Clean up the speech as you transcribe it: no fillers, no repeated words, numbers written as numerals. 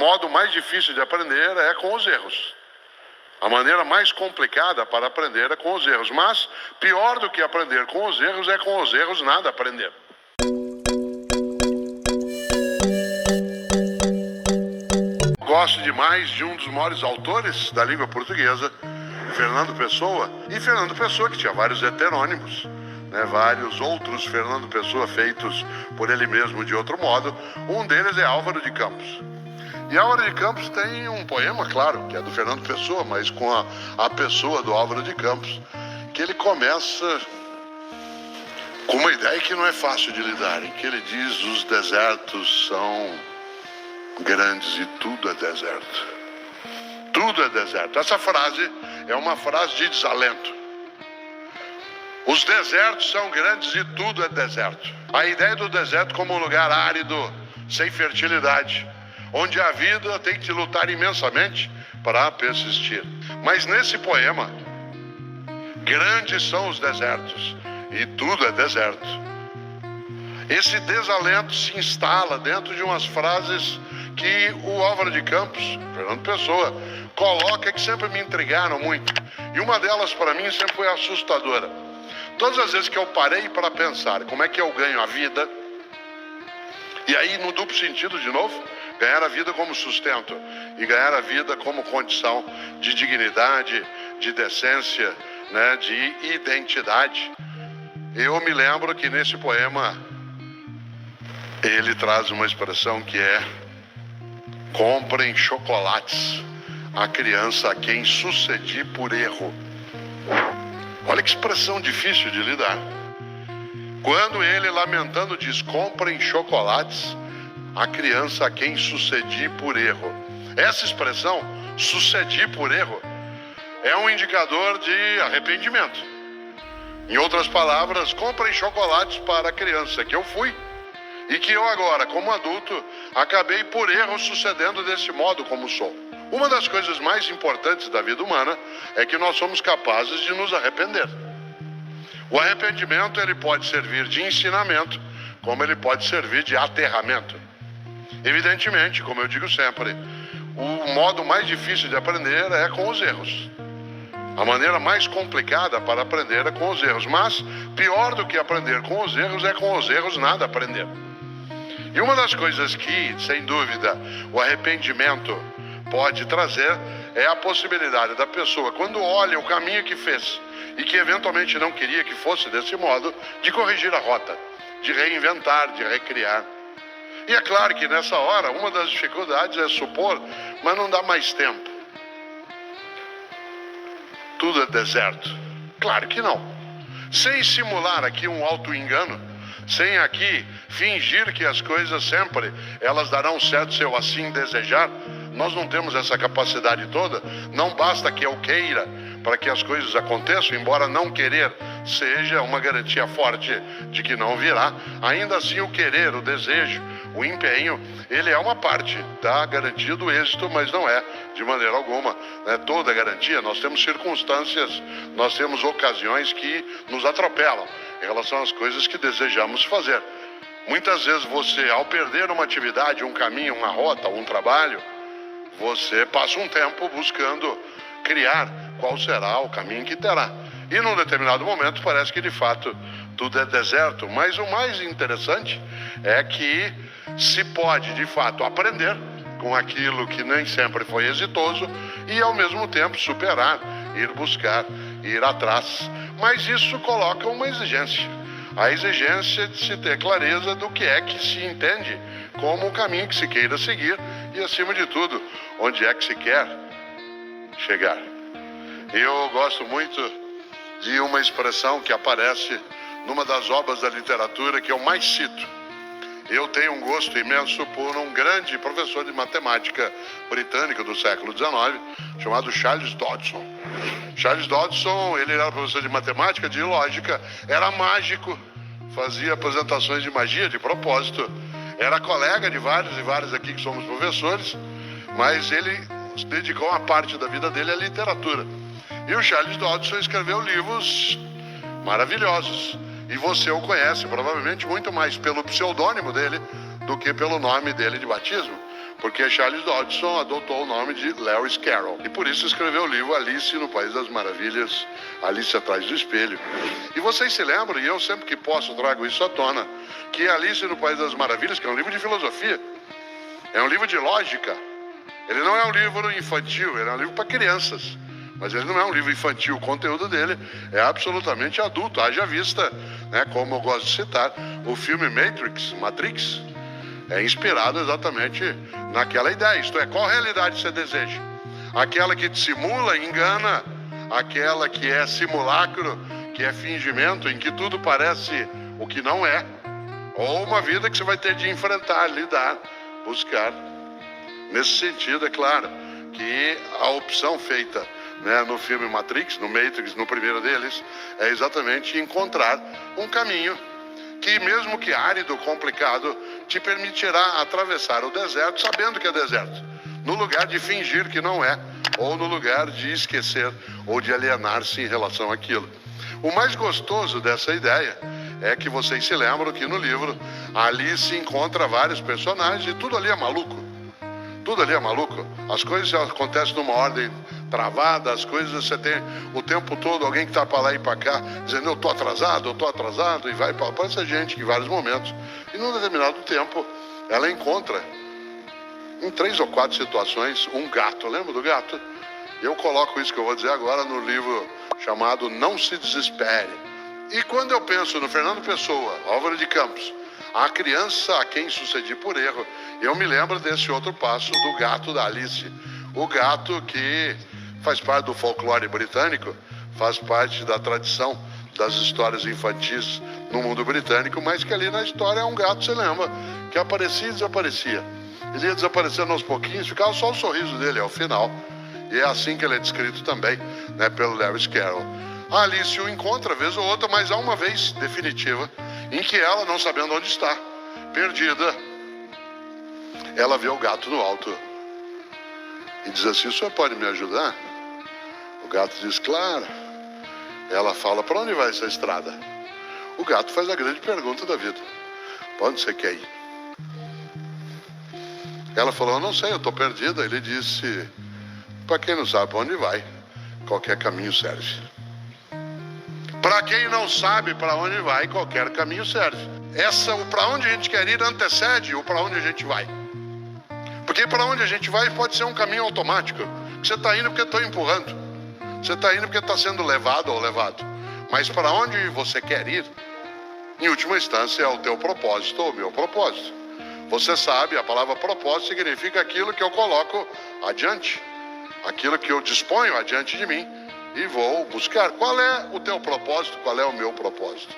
modo mais difícil de aprender é com os erros. A maneira mais complicada para aprender é com os erros. Mas pior do que aprender com os erros é com os erros nada aprender. Gosto demais de um dos maiores autores da língua portuguesa, Fernando Pessoa. E Fernando Pessoa, que tinha vários heterônimos, vários outros Fernando Pessoa feitos por ele mesmo de outro modo. Um deles é Álvaro de Campos. E Álvaro de Campos tem um poema, claro, que é do Fernando Pessoa, mas com a pessoa do Álvaro de Campos, que ele começa com uma ideia que não é fácil de lidar, em que ele diz: os desertos são grandes e tudo é deserto. Tudo é deserto. Essa frase é uma frase de desalento. Os desertos são grandes e tudo é deserto. A ideia do deserto como um lugar árido, sem fertilidade, onde a vida tem que lutar imensamente para persistir. Mas nesse poema, grandes são os desertos e tudo é deserto. Esse desalento se instala dentro de umas frases que o Álvaro de Campos, Fernando Pessoa, coloca, que sempre me intrigaram muito. E uma delas para mim sempre foi assustadora. Todas as vezes que eu parei para pensar como é que eu ganho a vida, e aí no duplo sentido de novo, ganhar a vida como sustento e ganhar a vida como condição de dignidade, de decência, de identidade. Eu me lembro que nesse poema ele traz uma expressão que é: comprem chocolates à criança a quem sucedi por erro. Olha que expressão difícil de lidar. Quando ele, lamentando, diz: comprem chocolates a criança a quem sucedi por erro. Essa expressão, sucedi por erro, é um indicador de arrependimento. Em outras palavras, comprem chocolates para a criança que eu fui e que eu agora, como adulto, acabei por erro sucedendo desse modo como sou. Uma das coisas mais importantes da vida humana é que nós somos capazes de nos arrepender. O arrependimento, ele pode servir de ensinamento, como ele pode servir de aterramento. Evidentemente, como eu digo sempre, o modo mais difícil de aprender é com os erros. A maneira mais complicada para aprender é com os erros. Mas pior do que aprender com os erros é com os erros nada aprender. E uma das coisas que, sem dúvida, o arrependimento pode trazer é a possibilidade da pessoa, quando olha o caminho que fez e que eventualmente não queria que fosse desse modo, de corrigir a rota, de reinventar, de recriar. E é claro que nessa hora, uma das dificuldades é supor, mas não dá mais tempo. Tudo é deserto. Claro que não. Sem simular aqui um auto-engano, sem aqui fingir que as coisas sempre elas darão certo se eu assim desejar, nós não temos essa capacidade toda. Não basta que eu queira para que as coisas aconteçam, embora não querer seja uma garantia forte de que não virá. Ainda assim, o querer, o desejo, o empenho, ele é uma parte da garantia do êxito, mas não é de maneira alguma toda a garantia. Nós temos circunstâncias, nós temos ocasiões que nos atropelam em relação às coisas que desejamos fazer. Muitas vezes você, ao perder uma atividade, um caminho, uma rota, um trabalho, você passa um tempo buscando criar qual será o caminho que terá. E num determinado momento parece que de fato tudo é deserto. Mas o mais interessante é que se pode de fato aprender com aquilo que nem sempre foi exitoso e ao mesmo tempo superar, ir buscar, ir atrás. Mas isso coloca uma exigência. A exigência de se ter clareza do que é que se entende como o caminho que se queira seguir e, acima de tudo, onde é que se quer chegar. Eu gosto muito de uma expressão que aparece numa das obras da literatura que eu mais cito. Eu tenho um gosto imenso por um grande professor de matemática britânico do século XIX, chamado Charles Dodson. Charles Dodson, ele era professor de matemática, de lógica, era mágico, fazia apresentações de magia de propósito, era colega de vários e vários aqui que somos professores, mas ele dedicou uma parte da vida dele à literatura. E o Charles Dodson escreveu livros maravilhosos. E você o conhece provavelmente muito mais pelo pseudônimo dele do que pelo nome dele de batismo. porque Charles Dodgson adotou o nome de Lewis Carroll e por isso escreveu o livro Alice no País das Maravilhas, Alice atrás do espelho. E vocês se lembram, e eu sempre que posso trago isso à tona, que Alice no País das Maravilhas, que é um livro de filosofia, é um livro de lógica. Ele não é um livro infantil, ele é um livro para crianças. Mas ele não é um livro infantil, o conteúdo dele é absolutamente adulto. Haja vista, né, como eu gosto de citar, o filme Matrix, é inspirado exatamente naquela ideia. Isto é, qual realidade você deseja? Aquela que te simula, engana, aquela que é simulacro, que é fingimento, em que tudo parece o que não é, ou uma vida que você vai ter de enfrentar, lidar, buscar. Nesse sentido, é claro que a opção feita, né, no filme Matrix, no primeiro deles, é exatamente encontrar um caminho que, mesmo que árido, complicado, te permitirá atravessar o deserto sabendo que é deserto, no lugar de fingir que não é, ou no lugar de esquecer ou de alienar-se em relação àquilo. O mais gostoso dessa ideia é que vocês se lembram que no livro Alice encontra vários personagens e tudo ali é maluco. Tudo ali é maluco. As coisas acontecem numa ordem travada, as coisas você tem o tempo todo alguém que está para lá e para cá, dizendo eu tô atrasado, e vai para essa gente em vários momentos. E num determinado tempo, ela encontra, em 3 ou 4 situações, um gato. Lembra do gato? Eu coloco isso que eu vou dizer agora no livro chamado Não Se Desespere. E quando eu penso no Fernando Pessoa, Álvaro de Campos, a criança a quem sucedi por erro, eu me lembro desse outro passo do gato da Alice. O gato que faz parte do folclore britânico, faz parte da tradição das histórias infantis no mundo britânico, mas que ali na história é um gato, você lembra, que aparecia e desaparecia. Ele ia desaparecendo aos pouquinhos, ficava só o sorriso dele ao final. E é assim que ele é descrito também, né, pelo Lewis Carroll. A Alice o encontra vez ou outra, mas há uma vez definitiva, em que ela, não sabendo onde está, perdida, ela vê o gato no alto e diz assim, o senhor pode me ajudar? O gato diz, claro. Ela fala, para onde vai essa estrada? O gato faz a grande pergunta da vida, para onde você quer ir? Ela falou, eu não sei, eu estou perdida. Ele disse, para quem não sabe para onde vai, qualquer caminho serve. Para quem não sabe para onde vai, qualquer caminho serve. O para onde a gente quer ir antecede o para onde a gente vai. Porque para onde a gente vai pode ser um caminho automático. Você está indo porque estou empurrando. Você está indo porque está sendo levado ou levado. Mas para onde você quer ir, em última instância, é o teu propósito ou o meu propósito. Você sabe, a palavra propósito significa aquilo que eu coloco adiante. Aquilo que eu disponho adiante de mim e vou buscar. Qual é o teu propósito? Qual é o meu propósito?